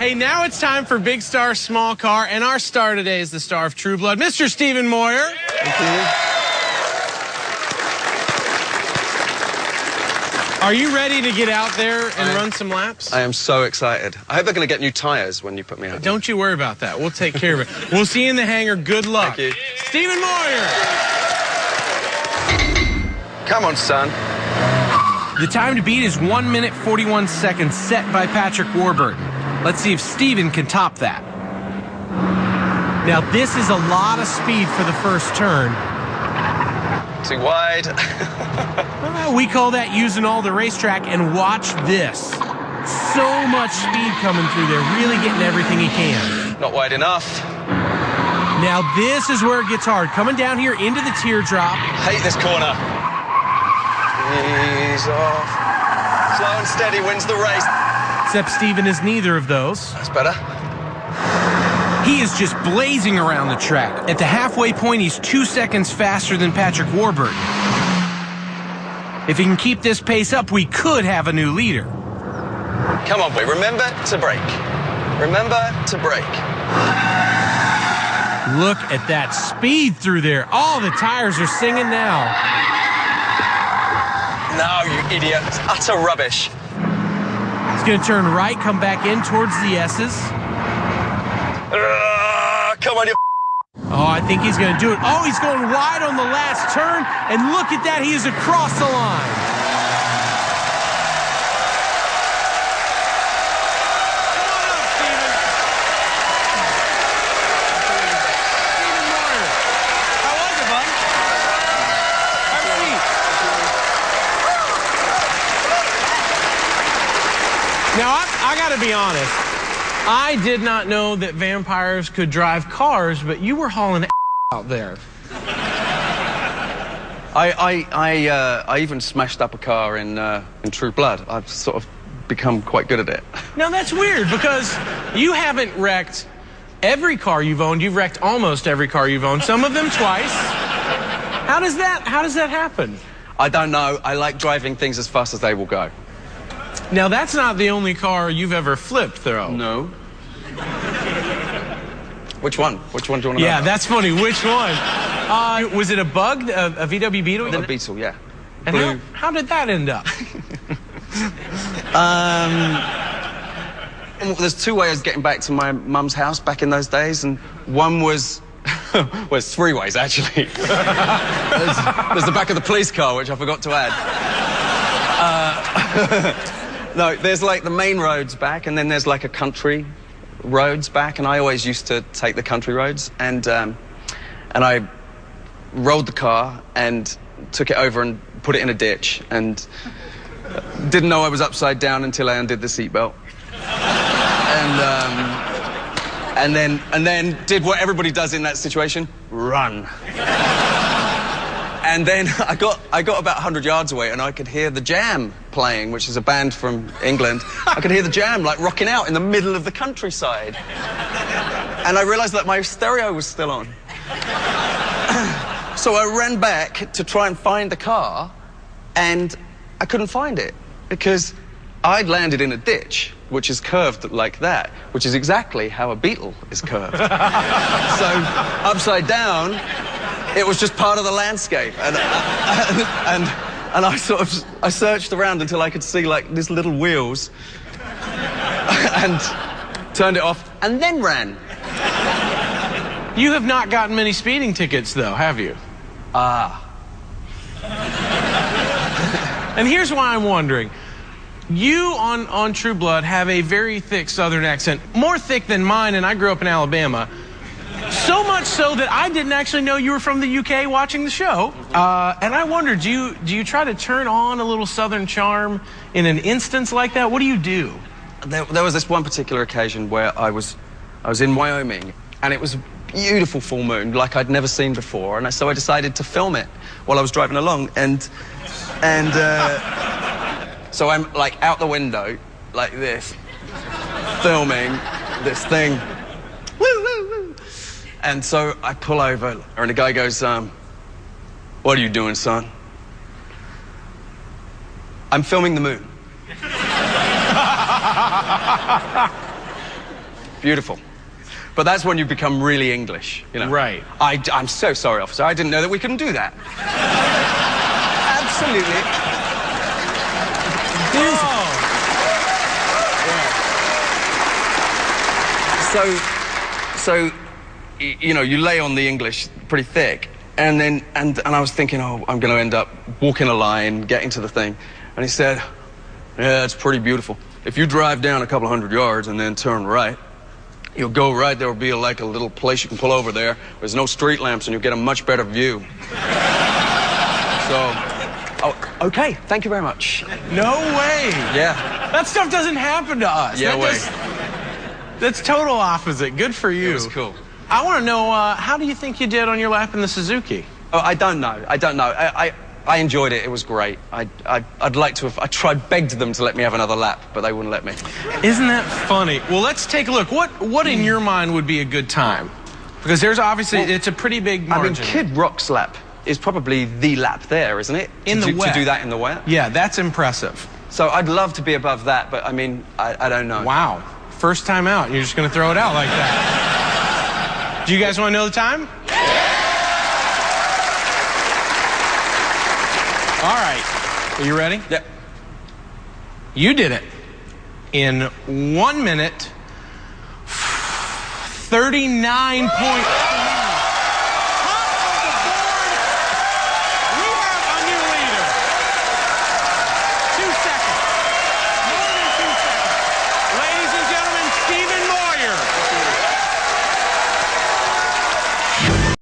Hey, now it's time for Big Star, Small Car, and our star today is the star of True Blood, Mr. Stephen Moyer. Thank you. Are you ready to get out there and run some laps? I am so excited. I hope they're going to get new tires when you put me out. Don't you worry about that. We'll take care of it. We'll see you in the hangar. Good luck. Thank you. Stephen Moyer. Come on, son. The time to beat is 1 minute 41 seconds set by Patrick Warburton. Let's see if Stephen can top that. Now, this is a lot of speed for the first turn. Too wide. We call that using all the racetrack, and watch this. So much speed coming through there, really getting everything he can. Not wide enough. Now, this is where it gets hard. Coming down here into the teardrop. Hate this corner. Ease off. Slow and steady wins the race. Except Stephen is neither of those. That's better. He is just blazing around the track. At the halfway point, he's 2 seconds faster than Patrick Warburton. If he can keep this pace up, we could have a new leader. Come on, boy. Remember to brake. Remember to brake. Look at that speed through there. All the tires are singing now. No, you idiot. It's utter rubbish. He's going to turn right, come back in towards the S's. Come on, you... Oh, I think he's going to do it. Oh, he's going wide on the last turn. And look at that. He is across the line. Come on up, Stephen. Stephen Moyer. How was it, bud? Have a seat. Now, I got to be honest. I did not know that vampires could drive cars, but you were hauling out there. I even smashed up a car in True Blood. I've sort of become quite good at it. Now, that's weird, because you haven't wrecked every car you've owned. You've wrecked almost every car you've owned, some of them twice. How does that happen? I don't know. I like driving things as fast as they will go. Now, that's not the only car you've ever flipped, though. No. Which one? Which one do you want to know? Yeah, that's funny. Which one? Was it a Bug, a VW Beetle? The Beetle, yeah. And how did that end up? There's two ways of getting back to my mum's house back in those days, and one was... well, it's three ways, actually. There's the back of the police car, which I forgot to add. No, there's like the main roads back, and then there's like a country roads back, and I always used to take the country roads, and I rolled the car and took it over and put it in a ditch, and didn't know I was upside down until I undid the seatbelt, and then did what everybody does in that situation: run. And then I got about 100 yards away, and I could hear the Jam playing, which is a band from England. I could hear the Jam, like, rocking out in the middle of the countryside. And I realized that my stereo was still on. So I ran back to try and find the car, and I couldn't find it, because I'd landed in a ditch, which is curved like that, which is exactly how a Beetle is curved. So, upside down, it was just part of the landscape, and I searched around until I could see like these little wheels, and turned it off, and then ran. You have not gotten many speeding tickets, though, have you? And here's why I'm wondering. You on True Blood have a very thick Southern accent, more thick than mine, and I grew up in Alabama. So much so that I didn't actually know you were from the UK watching the show. And I wondered, do you try to turn on a little Southern charm in an instance like that? What do you do? There was this one particular occasion where I was in Wyoming, and it was a beautiful full moon, like I'd never seen before, and so I decided to film it while I was driving along, and so I'm like out the window, like this, filming this thing. And so I pull over, and the guy goes, what are you doing, son? I'm filming the moon. beautiful. But that's when you become really English, you know. Right. I'm so sorry, officer. I didn't know that we couldn't do that. Absolutely. So, you know, you lay on the English pretty thick, and then, and I was thinking, oh, I'm going to end up walking a line, getting to the thing. And he said, yeah, it's pretty beautiful. If you drive down a couple hundred yards and then turn right, you'll go right, there will be like a little place you can pull over there. There's no street lamps, and you'll get a much better view. So, oh, okay, thank you very much. No way. Yeah. That stuff doesn't happen to us. Yeah, That's total opposite. Good for you. It was cool. I want to know, how do you think you did on your lap in the Suzuki? Oh, I don't know. I enjoyed it. It was great. I'd like to have... I begged them to let me have another lap, but they wouldn't let me. Isn't that funny? Well, let's take a look. What in your mind would be a good time? Because there's obviously... Well, it's a pretty big margin. I mean, Kid Rock's lap is probably the lap there, isn't it? In the wet. To do that in the wet? Yeah, that's impressive. So I'd love to be above that, but I mean, I don't know. Wow. First time out, you're just going to throw it out like that. Do you guys want to know the time? All right. Are you ready? Yeah. You did it in 1 minute, 39.3.